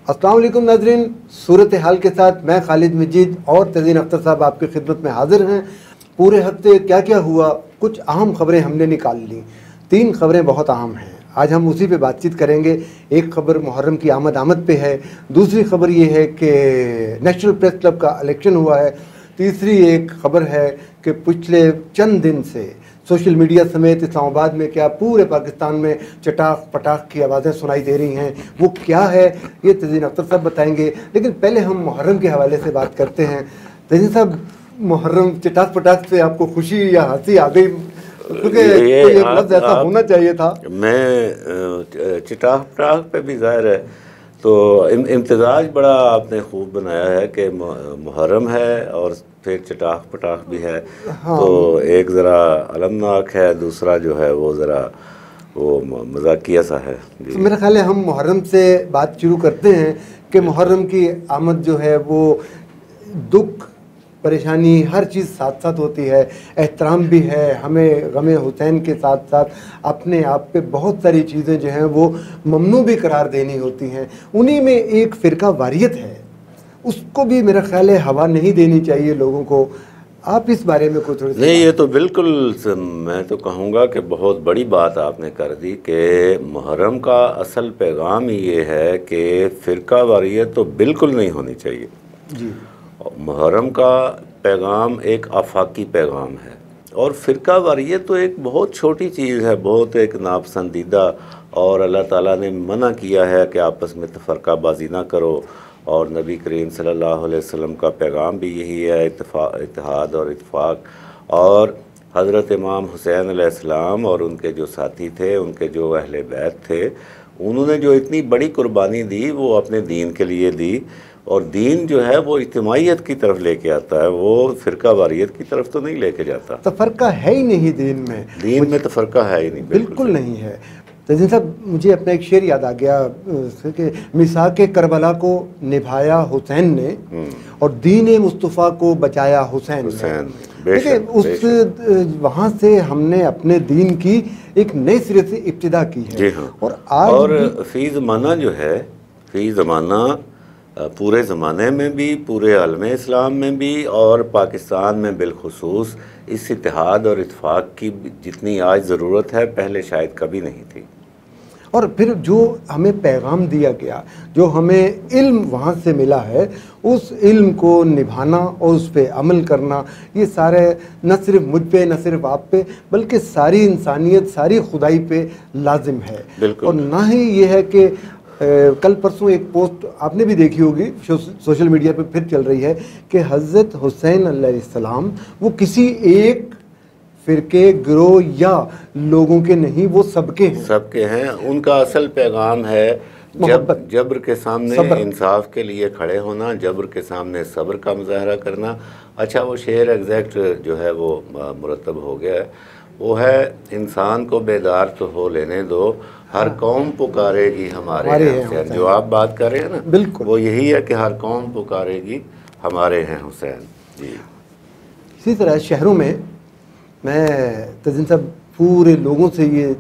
अस्सलाम वालेकुम नाज़रीन, सूरत हाल के साथ मैं खालिद मजीद और तज़ीन अख्तर साहब आपकी खिदमत में हाजिर हैं। पूरे हफ्ते क्या क्या हुआ, कुछ अहम खबरें हमने निकाल ली। 3 खबरें बहुत अहम हैं, आज हम उसी पे बातचीत करेंगे। एक खबर मुहर्रम की आमद पे है, दूसरी खबर ये है कि नेशनल प्रेस क्लब का इलेक्शन हुआ है, तीसरी एक खबर है कि पिछले चंद दिन से सोशल मीडिया समेत इस्लामाबाद में क्या पूरे पाकिस्तान में चटाख पटाख की आवाज़ें सुनाई दे रही हैं, वो क्या है ये तज़ीन अख्तर साहब बताएंगे। लेकिन पहले हम मुहर्रम के हवाले से बात करते हैं। तज़ीन साहब, मुहर्रम चटाख पटाख से आपको खुशी या हंसी आ गई? क्योंकि ये लफ्ज़ ऐसा होना चाहिए था। मैं चटाख पटाख पे भी ज़ाहिर है तो इम्तिजाज बड़ा आपने खूब बनाया है कि मुहर्रम है और फिर चटाख पटाख भी है। हाँ। तो एक ज़रा अलमनाक है, दूसरा जो है वो ज़रा वो मजाकिया सा है। तो मेरा ख्याल है हम मुहर्रम से बात शुरू करते हैं कि मुहर्रम की आमद जो है वो दुख परेशानी हर चीज़ साथ साथ होती है, एहतराम भी है, हमें गमे हुसैन के साथ साथ अपने आप पे बहुत सारी चीज़ें जो हैं वो ममनू भी करार देनी होती हैं। उन्हीं में एक फ़िरका वारियत है, उसको भी मेरा ख्याल है हवा नहीं देनी चाहिए लोगों को। आप इस बारे में कुछ थोड़ी नहीं, ये तो बिल्कुल मैं तो कहूँगा कि बहुत बड़ी बात आपने कर दी कि मुहर्रम का असल पैगाम ये है कि फ़िरका वारियत तो बिल्कुल नहीं होनी चाहिए जी। मुहर्रम का पैगाम एक आफाकी पैगाम है और फ़िरका वारियत तो एक बहुत छोटी चीज़ है, बहुत एक नापसंदीदा, और अल्लाह ताला ने मना किया है कि आपस में तफ़रक़ाबाज़ी ना करो। और नबी करीम सल्लल्लाहु अलैहि वसल्लम का पैगाम भी यही है, इत्तेहाद और इत्तेफाक। और हज़रत इमाम हुसैन अलैहिस्सलाम और उनके जो साथी थे, उनके जो अहले बैत थे, उन्होंने जो इतनी बड़ी कुर्बानी दी वो अपने दीन के लिए दी। और दीन जो है वो इज्तिमाइयत की तरफ लेके आता है, वो फ़िरका वारियत की तरफ तो नहीं लेके जाता। तफ़रक़ा है ही नहीं दीन में तफ़रक़ा है ही नहीं, बिल्कुल नहीं है। तज़ीन साहब, मुझे अपना एक शेर याद आ गया कि मिसाक़े करबला को निभाया हुसैन ने और दीन मुस्तफ़ा को बचाया हुसैन ने। देखिए, उस वहाँ से हमने अपने दीन की एक नए सिरे से इब्तिदा की है। जी हाँ। और आज फ़ी ज़माना जो है, फ़ी ज़माना पूरे ज़माने में भी, पूरे आलम इस्लाम में भी और पाकिस्तान में बिलखुसूस इस इत्तेहाद और इत्तेफाक की जितनी आज ज़रूरत है पहले शायद कभी नहीं थी। और फिर जो हमें पैगाम दिया गया, जो हमें इल्म वहाँ से मिला है, उस इल्म को निभाना और उस पर अमल करना, ये सारे न सिर्फ मुझ पे, न सिर्फ आप पे, बल्कि सारी इंसानियत, सारी खुदाई पे लाजिम है। और ना ही ये है कि कल परसों एक पोस्ट आपने भी देखी होगी, सोशल मीडिया पे फिर चल रही है कि हज़रत हुसैन अलैहिस्सलाम वो किसी एक फ़िरके, गिरोह या लोगों के नहीं, वो सबके हैं। उनका असल पैगाम है जब्र के सामने इंसाफ के लिए खड़े होना, जब्र के सामने सब्र का मुजाहरा करना। अच्छा, वो शेर एग्जैक्ट जो है वो मुरतब हो गया है, वो है इंसान को बेदार तो हो लेने दो, हर कौम पुकारेगी हमारे हैं हुसैन। जो आप बात कर रहे हैं ना, बिल्कुल वो यही है कि हर कौम पुकारेगी हमारे हैं हुसैन जी। इसी तरह शहरों में मैं तज़ीन साहब पूरे लोगों से ये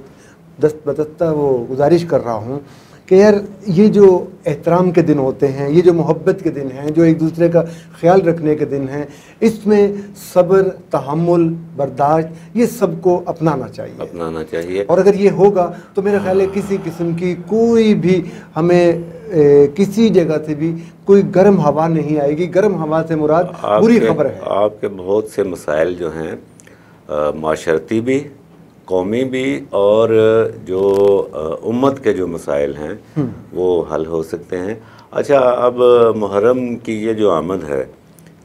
दस्त बदस्ता वो गुजारिश कर रहा हूँ कि यार, ये जो एहतराम के दिन होते हैं, ये जो मोहब्बत के दिन हैं, जो एक दूसरे का ख्याल रखने के दिन हैं, इसमें सब्र, तहम्मुल, बर्दाश्त, ये सबको अपनाना चाहिए। और अगर ये होगा तो मेरा ख्याल है किसी किस्म की कोई भी हमें किसी जगह से भी कोई गर्म हवा नहीं आएगी। गर्म हवा से मुराद बुरी खबर है। आपके बहुत से मसाइल जो हैं माशरती भी, कौमी भी, और जो उम्मत के जो मसाइल हैं वो हल हो सकते हैं। अच्छा, अब मुहर्रम की ये जो आमद है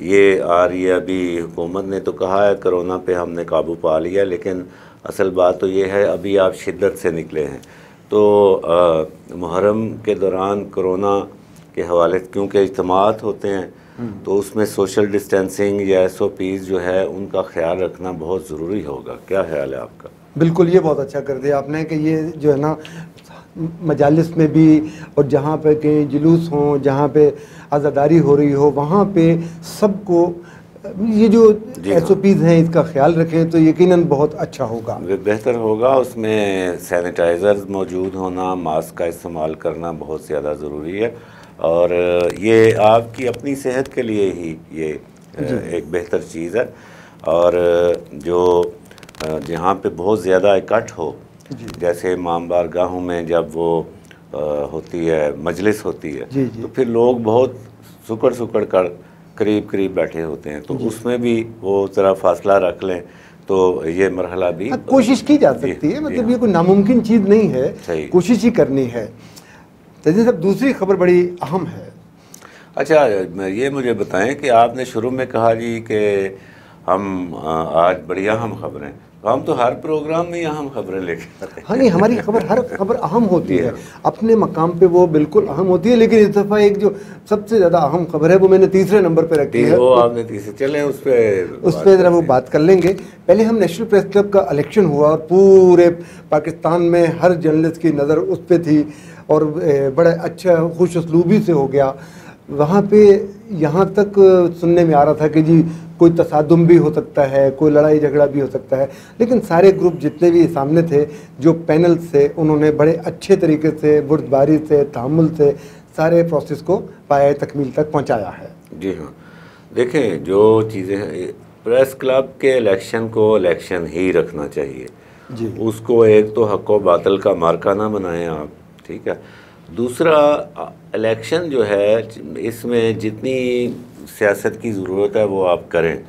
ये आ रही है, अभी हुकूमत ने तो कहा है कोरोना पे हमने काबू पा लिया, लेकिन असल बात तो ये है अभी आप शिद्दत से निकले हैं। तो मुहर्रम के दौरान कोरोना के हवाले, क्योंकि इज्तिमात होते हैं तो उसमें सोशल डिस्टेंसिंग या SOPs जो है उनका ख्याल रखना बहुत ज़रूरी होगा। क्या ख्याल है आपका? बिल्कुल, ये बहुत अच्छा कर दिया आपने कि ये जो है ना मजालिस में भी, और जहाँ पे कहीं जुलूस हों, जहाँ पे आज़ादारी हो रही हो, वहाँ पे सबको ये जो SOPs हैं इसका ख्याल रखें तो यकीनन बहुत अच्छा होगा, बेहतर होगा। उसमें सैनिटाइज़र्स मौजूद होना, मास्क का इस्तेमाल करना बहुत ज़्यादा ज़रूरी है। और ये आपकी अपनी सेहत के लिए ही ये एक बेहतर चीज़ है। और जो जहाँ पे बहुत ज़्यादा इकट्ठ हो, जैसे इमाम बारगाहों में जब वो होती है मजलिस होती है, तो फिर लोग बहुत सुकड़ कर करीब करीब बैठे होते हैं, तो उसमें भी वो ज़रा फासला रख लें तो ये मरहला भी कोशिश की जा सकती है। मतलब ये कोई नामुमकिन चीज़ नहीं है, कोशिश ही करनी है। तो जैसे दूसरी खबर बड़ी अहम है। अच्छा, ये मुझे बताएं कि आपने शुरू में कहा जी कि हम आज बड़ी अहम खबरें, हम तो हर प्रोग्राम में अहम खबरें लेके आते हैं। हाँ नहीं, हमारी खबर हर खबर अहम होती है, अपने मकाम पे वो बिल्कुल अहम होती है, लेकिन इस दफ़ा एक जो सबसे ज़्यादा अहम खबर है वो मैंने तीसरे नंबर पे रखी है। वो आपने तीसरे, चलें उस पर ज़रा वो बात कर लेंगे। पहले हम नेशनल प्रेस क्लब का इलेक्शन हुआ और पूरे पाकिस्तान में हर जर्नलिस्ट की नज़र उस पर थी और बड़ा अच्छा खुश उसलूबी से हो गया। वहाँ पे यहाँ तक सुनने में आ रहा था कि जी कोई तसादुम भी हो सकता है, कोई लड़ाई झगड़ा भी हो सकता है, लेकिन सारे ग्रुप जितने भी सामने थे, जो पैनल से, उन्होंने बड़े अच्छे तरीके से, बुर्दबारी से, तहम्मुल से सारे प्रोसेस को पाए तकमील तक पहुँचाया है। जी हाँ, देखें जो चीज़ें हैं, प्रेस क्लब के इलेक्शन को इलेक्शन ही रखना चाहिए जी। उसको एक तो हक़ व बातिल का मार्का ना बनाएं आप, ठीक है। दूसरा, इलेक्शन जो है इसमें जितनी सियासत की ज़रूरत है वो आप करें,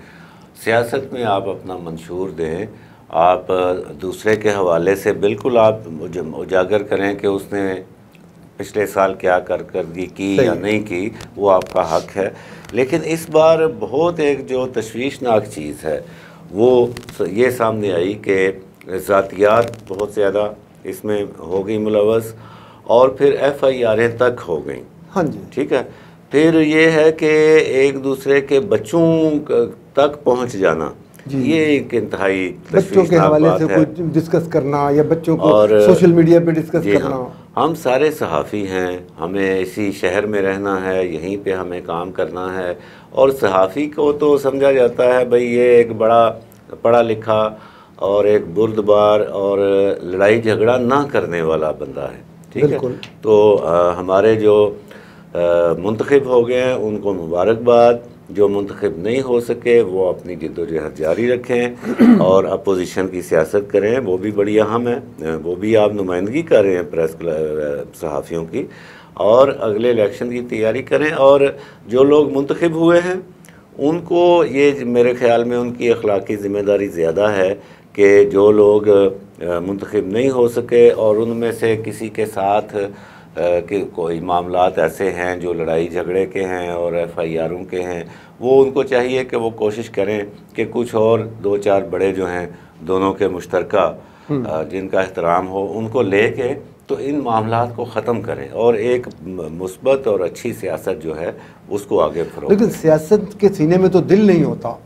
सियासत में आप अपना मंशूर दें, आप दूसरे के हवाले से बिल्कुल आप उजागर करें कि उसने पिछले साल क्या कर दी की या नहीं की, वो आपका हक है। लेकिन इस बार बहुत एक जो तशवीशनाक चीज़ है वो ये सामने आई कि ज़ातियात बहुत ज़्यादा इसमें हो गई मुलवस और फिर FIR तक हो गई। हाँ जी, ठीक है। फिर ये है कि एक दूसरे के बच्चों तक पहुंच जाना, ये एक इंतहाई बच्चों के हवाले से कुछ डिस्कस करना या बच्चों को और सोशल मीडिया पे डिस्कस करना। हम सारे सहाफ़ी हैं, हमें इसी शहर में रहना है, यहीं पे हमें काम करना है, और सहाफ़ी को तो समझा जाता है भाई ये एक बड़ा पढ़ा लिखा और एक बुर्दबार और लड़ाई झगड़ा ना करने वाला बंदा है, ठीक है। तो हमारे जो मुंतखब हो गए हैं उनको मुबारकबाद, जो मुंतखब नहीं हो सके वो अपनी जिद्दोजहद जारी रखें और अपोजिशन की सियासत करें, वो भी बड़ी अहम है, वो भी आप नुमाइंदगी कर रहे हैं प्रेस सहाफ़ियों की, और अगले इलेक्शन की तैयारी करें। और जो लोग मुंतखब हुए हैं उनको ये मेरे ख़्याल में उनकी अखलाकी ज़िम्मेदारी ज़्यादा है कि जो लोग मुंतखब नहीं हो सके और उनमें से किसी के साथ कि कोई मामलात ऐसे हैं जो लड़ाई झगड़े के हैं और FIRों के हैं, वो उनको चाहिए कि वो कोशिश करें कि कुछ और 2-4 बड़े जो हैं दोनों के मुश्तरका जिनका एहतराम हो उनको लेके तो इन मामलात को ख़त्म करें और एक मुस्बत और अच्छी सियासत जो है उसको आगे फरोग़। लेकिन सियासत के सीने में तो दिल नहीं होता।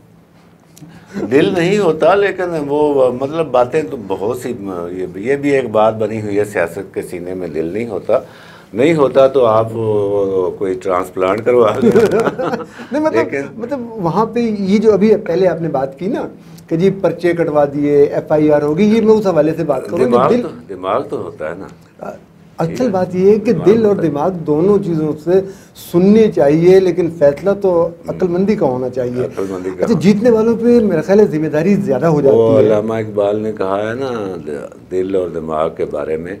दिल नहीं होता, लेकिन वो मतलब बातें तो बहुत सी, ये भी एक बात बनी हुई है, सियासत के सीने में दिल नहीं होता तो आप कोई ट्रांसप्लांट करवा नहीं मतलब वहाँ पे ये जो अभी पहले आपने बात की ना कि जी पर्चे कटवा दिए, FIR होगी, ये मैं उस हवाले से बात करूँ। दिमाग तो होता है ना, असल बात ये है कि दिल और दिमाग दोनों चीज़ों से सुननी चाहिए, लेकिन फैसला तो अक्लमंदी का होना चाहिए। अच्छा, जीतने वालों पे मेरा ख्याल है जिम्मेदारी ज़्यादा हो जाती है। अल्लामा इकबाल ने कहा है ना दिल और दिमाग के बारे में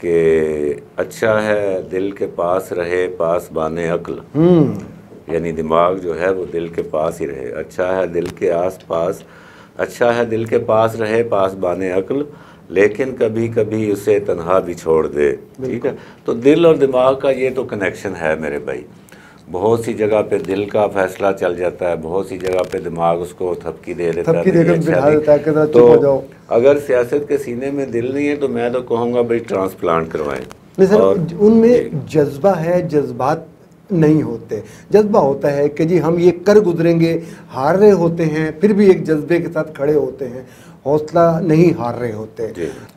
कि अच्छा है दिल के पास रहे पास बाने अक्ल, यानी दिमाग जो है वो दिल के पास ही रहे, अच्छा है दिल के आस पास, अच्छा है दिल के पास रहे पास बाने अक्ल, लेकिन कभी कभी उसे तन्हा भी छोड़ दे, ठीक है। तो दिल और दिमाग का ये तो कनेक्शन है मेरे भाई। बहुत सी जगह पे दिल का फैसला चल जाता है, बहुत सी जगह पे दिमाग उसको थपकी दे देता है। तो अगर सियासत के सीने में दिल नहीं है तो मैं तो कहूँगा भाई ट्रांसप्लांट करवाएं। और उनमें जज्बा है, जज्बात नहीं होते। जज्बा होता है कि जी हम ये कर गुजरेंगे, हार रहे होते हैं फिर भी एक जज्बे के साथ खड़े होते हैं, हौसला नहीं हार रहे होते।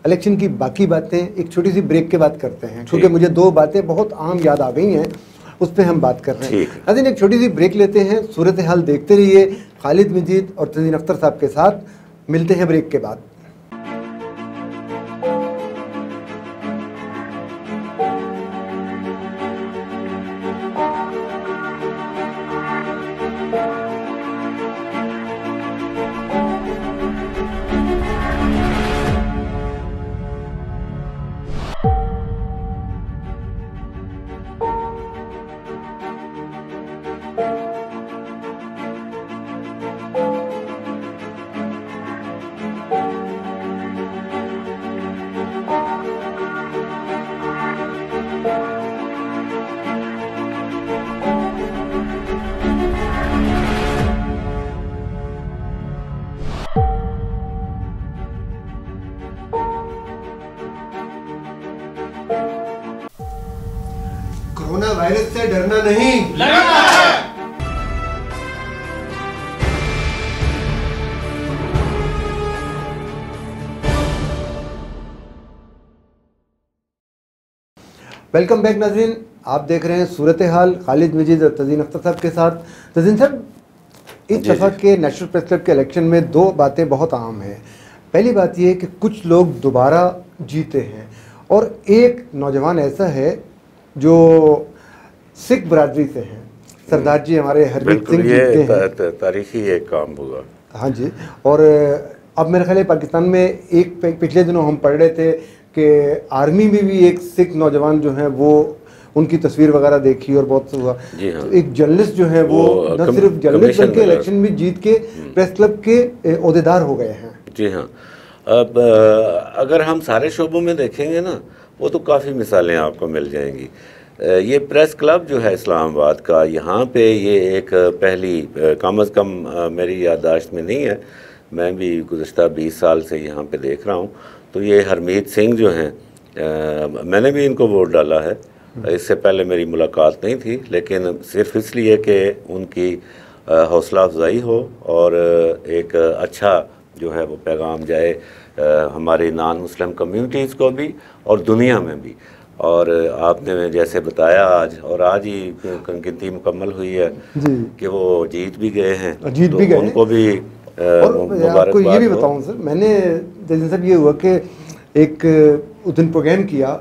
इलेक्शन की बाकी बातें एक छोटी सी ब्रेक के बाद करते हैं, क्योंकि मुझे 2 बातें बहुत आम याद आ गई हैं, उस पर हम बात कर रहे हैं। नाज़रीन एक छोटी सी ब्रेक लेते हैं, सूरत हाल देखते रहिए खालिद मजीद और तज़ीन अख्तर साहब के साथ, मिलते हैं ब्रेक के बाद। कोरोना वायरस से डरना नहीं, लड़ना है। वेलकम बैक नाज़रीन, आप देख रहे हैं सूरत हाल खालिद मजीद और तज़ीन अख्तर साहब के साथ। तज़ीन साहब, इस दफ़ा के नेशनल प्रेस क्लब के इलेक्शन में दो बातें बहुत अहम हैं। पहली बात यह है कि कुछ लोग दोबारा जीते हैं और एक नौजवान ऐसा है जो सिख बरादरी से हैं। सरदार जी हमारे हरमीत सिंह जीते हैं। तारीखी एक काम हुआ। हाँ जी, और अब मेरे ख्याल है पाकिस्तान में एक पिछले दिनों हम पढ़ रहे थे कि आर्मी में भी एक सिख नौजवान जो हैं वो उनकी तस्वीर वगैरह देखी और बहुत हुआ। जी हाँ। तो एक जर्नलिस्ट जो है वो न सिर्फ जर्नलिस्ट बल्कि इलेक्शन में जीत के प्रेस क्लब के ओहदेदार हो गए हैं। जी हाँ। अब अगर हम सारे शोबों में देखेंगे ना, वो तो काफ़ी मिसालें आपको मिल जाएंगी। ये प्रेस क्लब जो है इस्लामाबाद का, यहाँ पे ये एक पहली कम अज़ कम मेरी याददाश्त में नहीं है, मैं भी गुज़श्ता 20 साल से यहाँ पे देख रहा हूँ। तो ये हरमीत सिंह जो हैं, मैंने भी इनको वोट डाला है। इससे पहले मेरी मुलाकात नहीं थी, लेकिन सिर्फ इसलिए कि उनकी हौसला अफजाई हो और एक अच्छा जो है वो पैगाम जाए हमारी नॉन मुस्लिम कम्युनिटीज़ को भी और दुनिया में भी। और आपने जैसे बताया आज ही गिनती मुकम्मल हुई है कि वो जीत भी गए हैं, जीत भी गए, उनको भी आपको ये भी बताऊं सर, मैंने जैसे सब ये हुआ कि एक उस दिन प्रोग्राम किया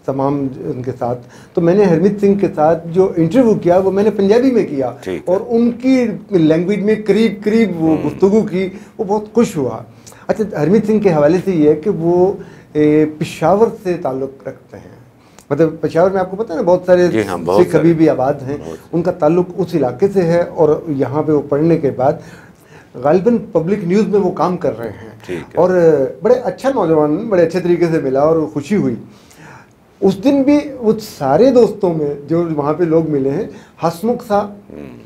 तमाम उनके साथ, तो मैंने हरमीत सिंह के साथ जो इंटरव्यू किया वो मैंने पंजाबी में किया और उनकी लैंग्वेज में करीब करीब वो गुफ्तगू की, वो बहुत खुश हुआ। अच्छा, हरमीत सिंह के हवाले से ये है कि वो पेशावर से ताल्लुक़ रखते हैं, मतलब पेशावर में आपको पता है ना बहुत सारे सिख अभी भी आबाद हैं, उनका ताल्लुक़ उस इलाके से है और यहाँ पे वो पढ़ने के बाद गालिबन पब्लिक न्यूज़ में वो काम कर रहे हैं और बड़े अच्छा नौजवान, बड़े अच्छे तरीके से मिला और खुशी हुई। उस दिन भी उस सारे दोस्तों में जो वहाँ पे लोग मिले हैं, हसमुख सा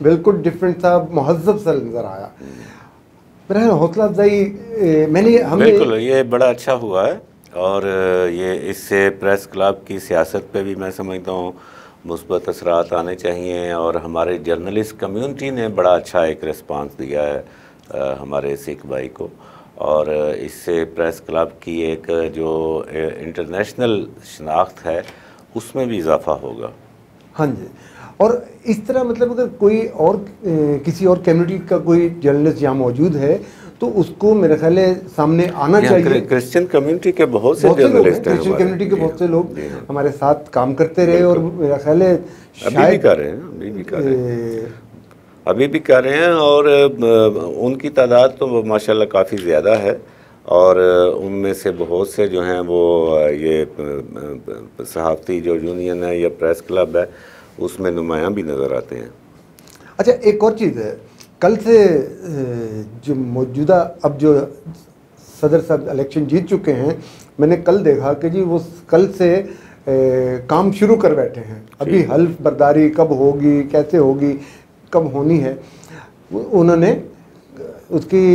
बिल्कुल डिफरेंट सा, महज़्ज़ब सा नज़र आया। मेरा हौसला अफजाई बिल्कुल ये बड़ा अच्छा हुआ है और ये इससे प्रेस क्लब की सियासत पे भी मैं समझता हूँ मुस्बत असरात आने चाहिए और हमारे जर्नलिस्ट कम्युनिटी ने बड़ा अच्छा एक रिस्पांस दिया है हमारे सिख भाई को और इससे प्रेस क्लब की एक जो इंटरनेशनल शनाख्त है उसमें भी इजाफा होगा। हाँ जी, और इस तरह मतलब अगर कोई और किसी और कम्युनिटी का कोई जर्नलिस्ट यहाँ मौजूद है तो उसको मेरे ख्याल है सामने आना चाहिए। क्रिश्चियन कम्युनिटी के बहुत से जर्नलिस्ट हैं, क्रिश्चियन कम्युनिटी के बहुत से लोग हमारे साथ काम करते रहे और मेरा ख्याल है अभी भी कर रहे हैं, अभी भी कर रहे हैं और उनकी तादाद तो माशाल्लाह काफ़ी ज़्यादा है और उनमें से बहुत से जो हैं वो ये सहाफ़ती जो यूनियन है या प्रेस क्लब है उसमें नुमायां भी नज़र आते हैं। अच्छा, एक और चीज़ है, कल से जो मौजूदा अब जो सदर साहब इलेक्शन जीत चुके हैं, मैंने कल देखा कि जी वो कल से काम शुरू कर बैठे हैं। अभी हल्फ बर्दारी कब होगी, कैसे होगी, कब होनी है, उन्होंने उसकी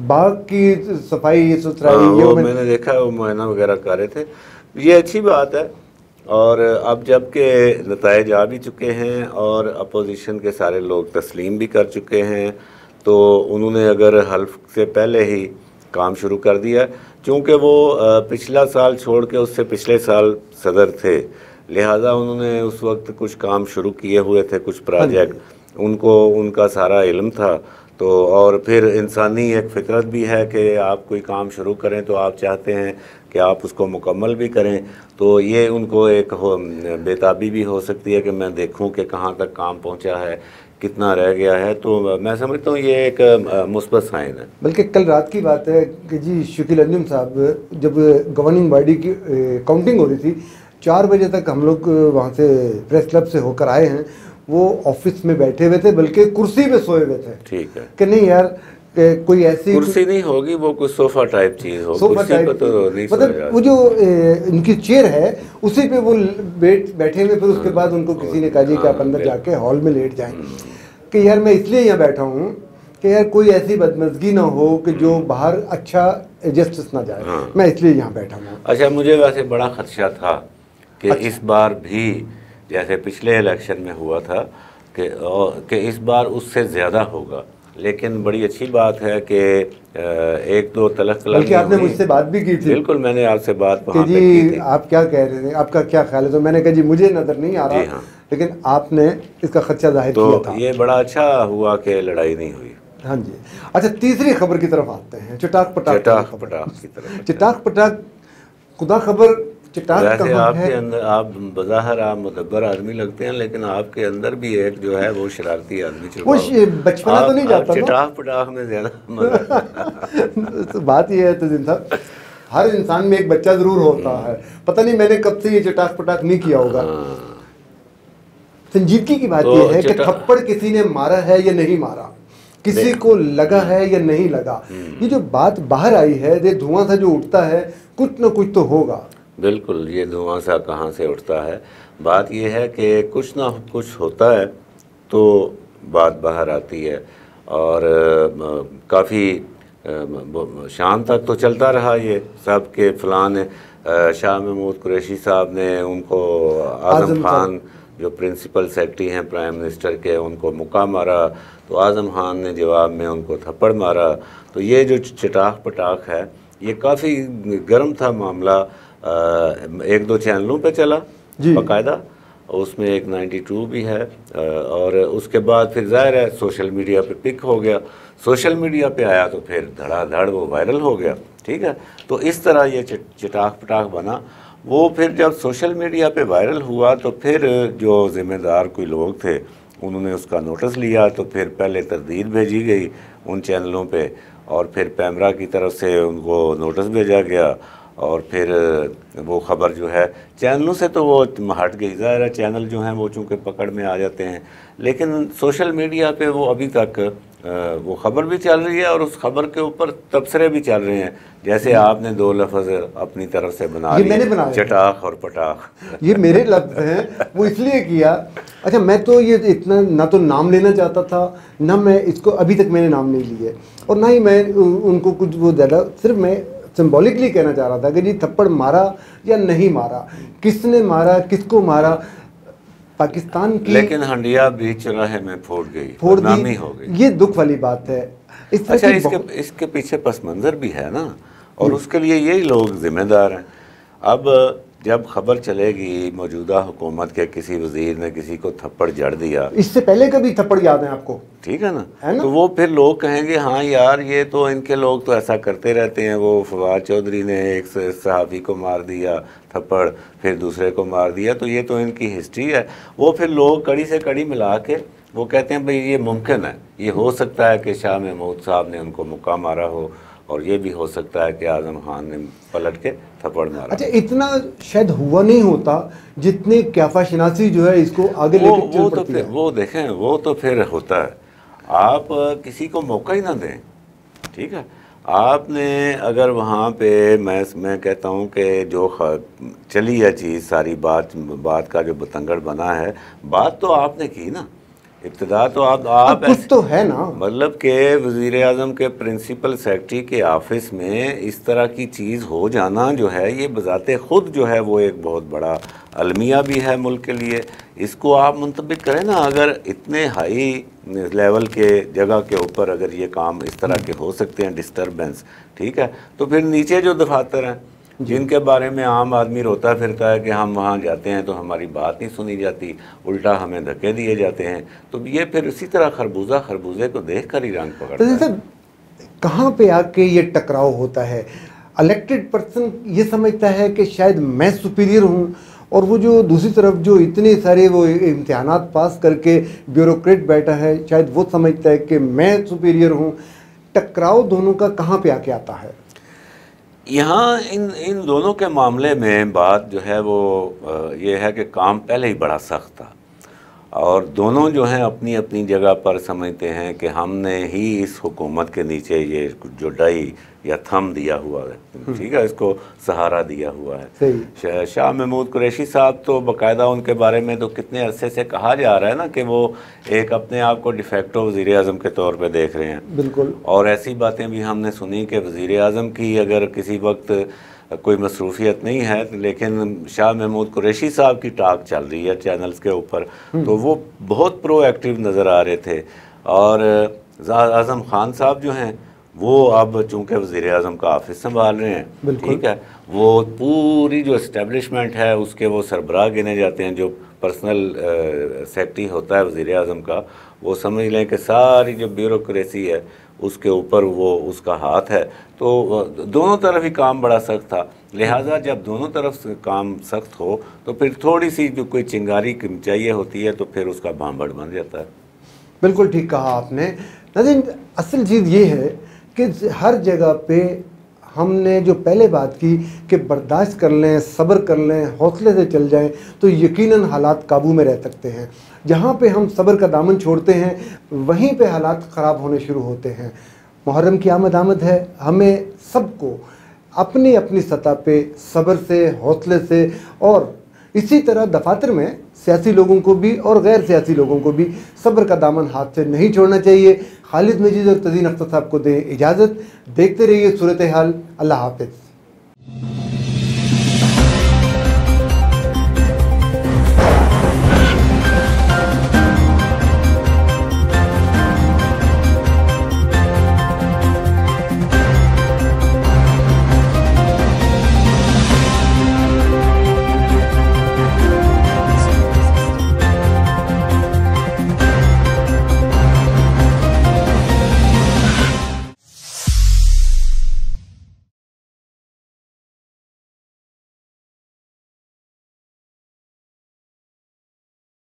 बाग की सफाई सुथराई वो मैंने देखा, वो मुआयना वगैरह कर रहे थे। ये अच्छी बात है और अब जबकि नताइज आ भी चुके हैं और अपोजिशन के सारे लोग तस्लीम भी कर चुके हैं, तो उन्होंने अगर हल्फ से पहले ही काम शुरू कर दिया, चूँकि वो पिछला साल छोड़ के उससे पिछले साल सदर थे, लिहाजा उन्होंने उस वक्त कुछ काम शुरू किए हुए थे, कुछ प्रोजेक्ट, उनको उनका सारा इल्म था। तो और फिर इंसानी एक फितरत भी है कि आप कोई काम शुरू करें तो आप चाहते हैं कि आप उसको मुकम्मल भी करें, तो ये उनको एक बेताबी भी हो सकती है कि मैं देखूं कि कहाँ तक काम पहुंचा है, कितना रह गया है। तो मैं समझता हूँ ये एक मुस्बत साइन है। बल्कि कल रात की बात है कि जी शकील अंजुम साहब जब गवर्निंग बॉडी की काउंटिंग हो रही थी, 4 बजे तक हम लोग वहाँ से प्रेस क्लब से होकर आए हैं, वो ऑफिस में बैठे हुए थे, बल्कि कुर्सी पे सोए हुए थे। ठीक है कि नहीं यार, कोई ऐसी कुर्सी नहीं होगी, वो कोई सोफा टाइप चीज़ हो, कुर्सी पे तो नहीं, मतलब वो जो इनकी चेयर है उसी पे वो बैठे हुए, फिर उसके बाद उनको किसी ने कहा जी कि आप अंदर जाके हॉल में लेट जाएं। कि यार मैं इसलिए यहाँ बैठा हूँ कि यार कोई ऐसी बदमज़गी ना हो कि जो बाहर अच्छा जस्टिस ना जाए, मैं इसलिए यहाँ बैठा हूँ। अच्छा, मुझे वैसे बड़ा खदशा था कि इस बार भी जैसे पिछले इलेक्शन में हुआ था कि इस बार उससे ज़्यादा होगा। लेकिन बड़ी अच्छी बात है कि एक दो तलख बल्कि आपने मुझसे बात भी की थी। बिल्कुल, मैंने आपसे बात कि वहाँ जी पे की थी। आप क्या कह रहे थे, आपका क्या ख्याल है, तो मैंने कहा जी मुझे नज़र नहीं आ रहा। हाँ। लेकिन आपने इसका खदशा जाहिर तो किया था। ये बड़ा अच्छा हुआ कि लड़ाई नहीं हुई। हाँ जी। अच्छा, तीसरी खबर की तरफ आते हैं, चटाक पटाक की तरफ। चटाक पटाक, खुदा खबर चटाक वैसे कहाँ है। आपके अंदर, आप बज़ाहिर आप मुदब्बर आदमी लगते हैं, लेकिन आपके अंदर भी एक जो है वो शरारती आदमी वो छुपा। बचपना तो नहीं आप जाता ना। चटाक पटाक में ज़्यादा मजा तो बात यह है तजीन साहब, हर इंसान में एक बच्चा जरूर होता है। पता नहीं मैंने कब से ये चटाक पटाक नहीं किया होगा। संजीदगी की बात तो यह है कि थप्पड़ किसी ने मारा है या नहीं मारा, किसी को लगा है या नहीं लगा, ये जो बात बाहर आई है, ये धुआं सा जो उठता है, कुछ ना कुछ तो होगा। बिल्कुल, ये धुआं सा कहाँ से उठता है। बात यह है कि कुछ ना कुछ होता है तो बात बाहर आती है। और काफ़ी शाम तक तो चलता रहा ये सब के फ़लान शाह महमूद कुरैशी साहब ने उनको आज़म खान जो प्रिंसिपल सेक्रेटरी हैं प्राइम मिनिस्टर के, उनको मुक्का मारा, तो आज़म खान ने जवाब में उनको थप्पड़ मारा। तो ये जो चटाक पटाक है ये काफ़ी गर्म था मामला। एक दो चैनलों पे चला बाकायदा, उसमें एक 92 भी है। और उसके बाद फिर ज़ाहिर है सोशल मीडिया पे पिक हो गया, सोशल मीडिया पे आया तो फिर धड़ाधड़ वो वायरल हो गया। ठीक है, तो इस तरह ये चटाक पटाक बना। वो फिर जब सोशल मीडिया पे वायरल हुआ तो फिर जो ज़िम्मेदार कोई लोग थे उन्होंने उसका नोटिस लिया। तो फिर पहले तरदीद भेजी गई उन चैनलों पे, और फिर पैमरा की तरफ से उनको नोटिस भेजा गया, और फिर वो ख़बर जो है चैनलों से तो वो हट गई। ज़ाहिर है चैनल जो हैं वो चूँकि पकड़ में आ जाते हैं, लेकिन सोशल मीडिया पे वो अभी तक वो ख़बर भी चल रही है और उस ख़बर के ऊपर तबसरे भी चल रहे हैं। जैसे आपने दो लफ्ज़ अपनी तरफ से बना लिए, चटाक और पटाक। ये मेरे लफ्ज़ हैं, वो इसलिए किया। अच्छा, मैं तो ये इतना ना तो नाम लेना चाहता था, ना मैं इसको अभी तक मैंने नाम नहीं लिए, और ना ही मैं उनको कुछ वो ज़्यादा, सिर्फ मैं सिंबॉलिकली कहना चाह रहा था कि जी थप्पड़ मारा या नहीं मारा, किसने मारा, किसको मारा, पाकिस्तान की। लेकिन हंडिया बीच चौराहे में फोड़ दी, हो गई। ये दुख वाली बात है। अच्छा, इसके पीछे पस मंज़र भी है ना, और उसके लिए यही लोग जिम्मेदार हैं। अब जब खबर चलेगी मौजूदा हुकूमत के किसी वज़ीर ने किसी को थप्पड़ जड़ दिया, इससे पहले कभी थप्पड़ याद है आपको? ठीक है ना, तो वो फिर लोग कहेंगे हाँ यार ये तो इनके लोग तो ऐसा करते रहते हैं। वो फवाद चौधरी ने एक सहाफ़ी को मार दिया थप्पड़, फिर दूसरे को मार दिया, तो ये तो इनकी हिस्ट्री है। वो फिर लोग कड़ी से कड़ी मिला के वो कहते हैं भाई ये मुमकिन है, ये हो सकता है कि शाह महमूद साहब ने उनको मुक्का मारा हो, और ये भी हो सकता है कि आज़म खान ने पलट के थप्पड़ मारा। अच्छा, इतना शायद हुआ नहीं होता जितने क्याफा शनासी जो है इसको आगे लेके चल पड़ती है। वो देखें, वो तो फिर होता है, आप किसी को मौका ही ना दें। ठीक है, आपने अगर वहाँ पे मैं कहता हूँ कि जो चली है चीज़ सारी बात का जो बतंगड़ बना है, बात तो आपने की ना, इब्तिदा तो आप कुछ तो है ना, मतलब कि वज़ीर आज़म के प्रिंसिपल सेक्रेटरी के ऑफिस में इस तरह की चीज़ हो जाना जो है ये बज़ाते ख़ुद जो है वो एक बहुत बड़ा अलमिया भी है मुल्क के लिए। इसको आप मुंतबिक करें ना, अगर इतने हाई लेवल के जगह के ऊपर अगर ये काम इस तरह के हो सकते हैं डिस्टर्बेंस, ठीक है, तो फिर नीचे जो दफातर हैं जिनके बारे में आम आदमी रोता फिरता है कि हम वहाँ जाते हैं तो हमारी बात नहीं सुनी जाती, उल्टा हमें धक्के दिए जाते हैं, तो ये फिर इसी तरह खरबूजे को देख कर ही रंग पकड़ता है। तो कहाँ पे आके ये टकराव होता है? इलेक्टेड पर्सन ये समझता है कि शायद मैं सुपीरियर हूँ, और वो जो दूसरी तरफ जो इतने सारे वो इम्तिहानात पास करके ब्यूरोक्रेट बैठा है, शायद वो समझता है कि मैं सुपीरियर हूँ। टकराव दोनों का कहाँ पे आके आता है? यहाँ इन दोनों के मामले में बात जो है वो ये है कि काम पहले ही बड़ा सख्त था, और दोनों जो हैं अपनी अपनी जगह पर समझते हैं कि हमने ही इस हुकूमत के नीचे ये जो डाई या थम दिया हुआ है, ठीक है, इसको सहारा दिया हुआ है। शाह महमूद कुरैशी साहब तो बाकायदा उनके बारे में तो कितने अरसे से कहा जा रहा है ना कि वो एक अपने आप को डिफेक्टो वज़ीर आज़म के तौर पे देख रहे हैं। बिल्कुल। और ऐसी बातें भी हमने सुनी कि वज़ीर आज़म की अगर किसी वक्त कोई मसरूफियत नहीं है, लेकिन शाह महमूद कुरैशी साहब की टाक चल रही है चैनल्स के ऊपर, तो वो बहुत प्रोएक्टिव नज़र आ रहे थे। और आज़म खान साहब जो हैं वो अब चूँकि वज़ीर आज़म का ऑफिस संभाल रहे हैं, ठीक है, वो पूरी जो इस्टेब्लिशमेंट है उसके वो सरबराह गिने जाते हैं। जो पर्सनल सेक्रेटरी होता है वज़ीर आज़म का, वो समझ लें कि सारी जो ब्यूरोक्रेसी है उसके ऊपर वो उसका हाथ है। तो दोनों तरफ ही काम बड़ा सख्त था, लिहाजा जब दोनों तरफ से काम सख्त हो तो फिर थोड़ी सी जो कोई चिंगारी चाहिए होती है तो फिर उसका भांबड़ बन जाता है। बिल्कुल ठीक कहा आपने नाज़रीन। असल चीज़ ये है कि हर जगह पे हमने जो पहले बात की कि बर्दाश्त कर लें, सब्र कर लें, हौसले से चल जाएं तो यकीनन हालात काबू में रह सकते हैं। जहाँ पे हम सब्र का दामन छोड़ते हैं वहीं पे हालात ख़राब होने शुरू होते हैं। मुहर्रम की आमद है, हमें सबको अपनी अपनी सतह पे सब्र से, हौसले से और इसी तरह दफातर में सियासी लोगों को भी और गैर सियासी लोगों को भी सब्र का दामन हाथ से नहीं छोड़ना चाहिए। खालिद मजीद और तज़ीन अख्तर साहब को दें इजाज़त। देखते रहिए सूरत हाल। अल्लाह हाफ़िज़।